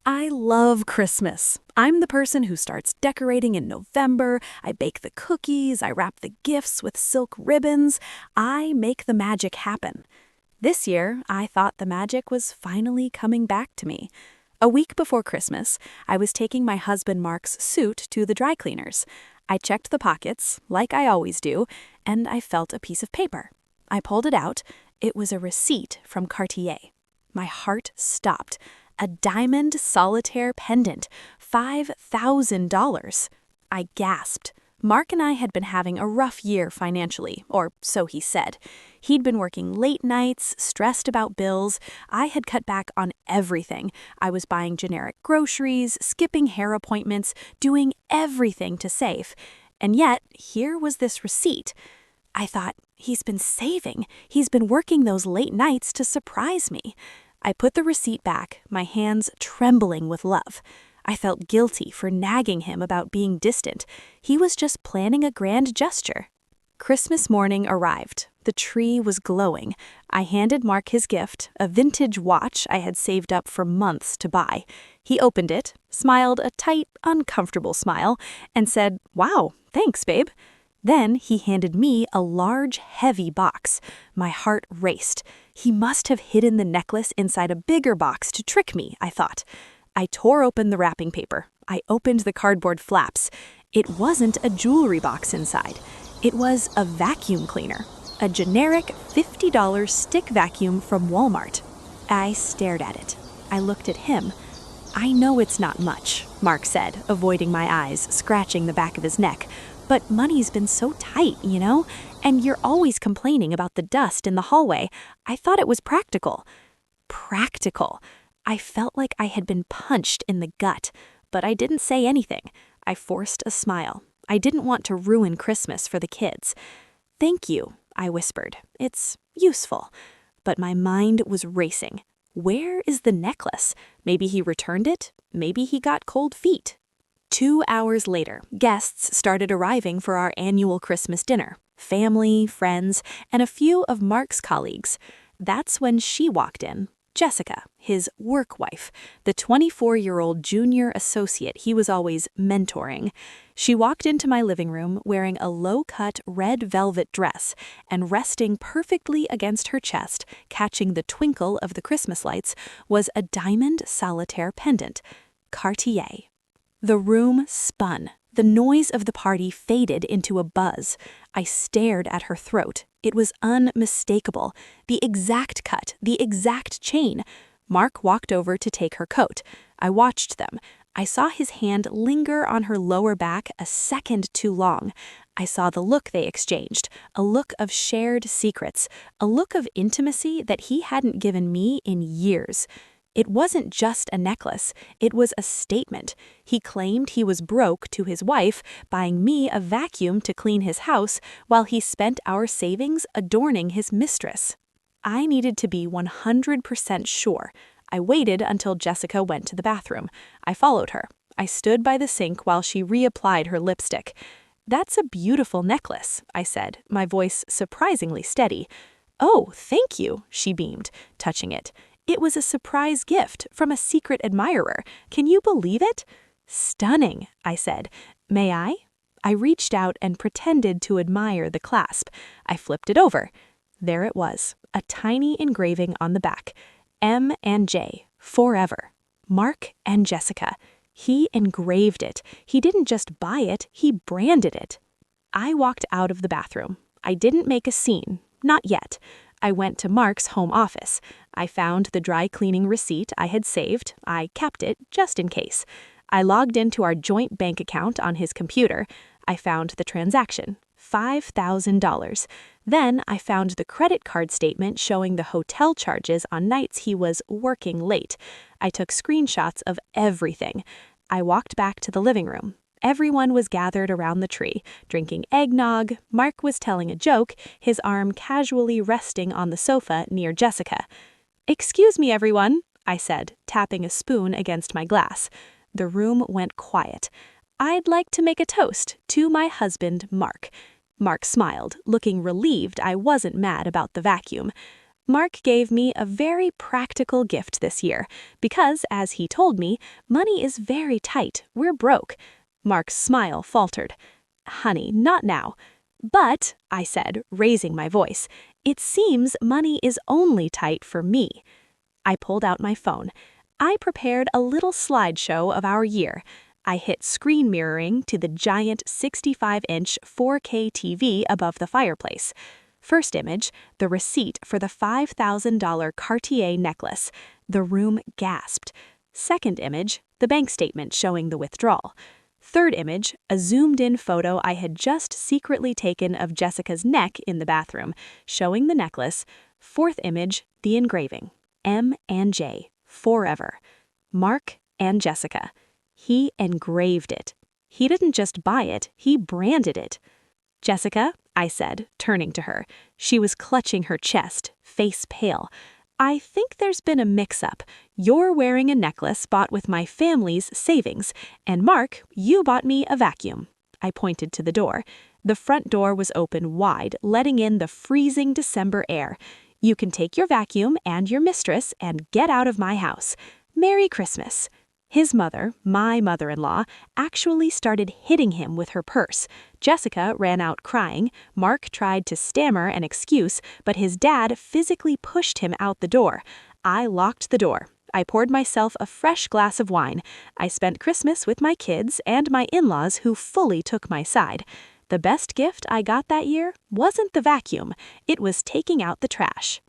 I love Christmas. I'm the person who starts decorating in November. I bake the cookies, I wrap the gifts with silk ribbons. I make the magic happen. This year, I thought the magic was finally coming back to me. A week before Christmas, I was taking my husband Mark's suit to the dry cleaners. I checked the pockets, like I always do, and I felt a piece of paper. I pulled it out. It was a receipt from Cartier. My heart stopped. A diamond solitaire pendant, $5,000. I gasped. Mark and I had been having a rough year financially, or so he said. He'd been working late nights, stressed about bills. I had cut back on everything. I was buying generic groceries, skipping hair appointments, doing everything to save. And yet, here was this receipt. I thought, he's been saving. He's been working those late nights to surprise me. I put the receipt back, my hands trembling with love. I felt guilty for nagging him about being distant. He was just planning a grand gesture. Christmas morning arrived. The tree was glowing. I handed Mark his gift, a vintage watch I had saved up for months to buy. He opened it, smiled a tight, uncomfortable smile, and said, "Wow, thanks, babe." Then he handed me a large, heavy box. My heart raced. He must have hidden the necklace inside a bigger box to trick me, I thought. I tore open the wrapping paper. I opened the cardboard flaps. It wasn't a jewelry box inside. It was a vacuum cleaner, a generic $50 stick vacuum from Walmart. I stared at it. I looked at him. "I know it's not much," Mark said, avoiding my eyes, scratching the back of his neck. "But money's been so tight, you know? And you're always complaining about the dust in the hallway. I thought it was practical." Practical. I felt like I had been punched in the gut, but I didn't say anything. I forced a smile. I didn't want to ruin Christmas for the kids. "Thank you," I whispered. "It's useful." But my mind was racing. Where is the necklace? Maybe he returned it. Maybe he got cold feet. 2 hours later, guests started arriving for our annual Christmas dinner. Family, friends, and a few of Mark's colleagues. That's when she walked in. Jessica, his work wife, the 24-year-old junior associate he was always mentoring. She walked into my living room wearing a low-cut red velvet dress, and resting perfectly against her chest, catching the twinkle of the Christmas lights, was a diamond solitaire pendant. Cartier. The room spun. The noise of the party faded into a buzz. I stared at her throat. It was unmistakable. The exact cut, the exact chain. Mark walked over to take her coat. I watched them. I saw his hand linger on her lower back a second too long. I saw the look they exchanged, a look of shared secrets, a look of intimacy that he hadn't given me in years. It wasn't just a necklace, it was a statement. He claimed he was broke to his wife, buying me a vacuum to clean his house, while he spent our savings adorning his mistress. I needed to be 100% sure. I waited until Jessica went to the bathroom. I followed her. I stood by the sink while she reapplied her lipstick. "That's a beautiful necklace," I said, my voice surprisingly steady. "Oh, thank you," she beamed, touching it. "It was a surprise gift from a secret admirer. Can you believe it?" "Stunning," I said. "May I?" I reached out and pretended to admire the clasp. I flipped it over. There it was, a tiny engraving on the back. M and J, forever. Mark and Jessica. He engraved it. He didn't just buy it, he branded it. I walked out of the bathroom. I didn't make a scene. Not yet. I went to Mark's home office. I found the dry cleaning receipt I had saved. I kept it just in case. I logged into our joint bank account on his computer. I found the transaction, $5,000. Then I found the credit card statement showing the hotel charges on nights he was working late. I took screenshots of everything. I walked back to the living room. Everyone was gathered around the tree, drinking eggnog. Mark was telling a joke, his arm casually resting on the sofa near Jessica. "Excuse me, everyone," I said, tapping a spoon against my glass. The room went quiet. "I'd like to make a toast to my husband, Mark." Mark smiled, looking relieved I wasn't mad about the vacuum. Mark gave me a very practical gift this year because, as he told me, money is very tight. We're broke. Mark's smile faltered. Honey, not now. But, I said, raising my voice, it seems money is only tight for me. I pulled out my phone. I prepared a little slideshow of our year. I hit screen mirroring to the giant 65-inch 4K TV above the fireplace. First image, the receipt for the $5,000 Cartier necklace. The room gasped. Second image, the bank statement showing the withdrawal. Third image, a zoomed-in photo I had just secretly taken of Jessica's neck in the bathroom, showing the necklace. Fourth image, the engraving. M and J, forever. Mark and Jessica. He engraved it. He didn't just buy it, he branded it. Jessica, I said, turning to her. She was clutching her chest, face pale. I think there's been a mix-up. You're wearing a necklace bought with my family's savings, and Mark, you bought me a vacuum. I pointed to the door. The front door was open wide, letting in the freezing December air. You can take your vacuum and your mistress and get out of my house. Merry Christmas. His mother, my mother-in-law, actually started hitting him with her purse. Jessica ran out crying. Mark tried to stammer an excuse, but his dad physically pushed him out the door. I locked the door. I poured myself a fresh glass of wine. I spent Christmas with my kids and my in-laws who fully took my side. The best gift I got that year wasn't the vacuum. It was taking out the trash.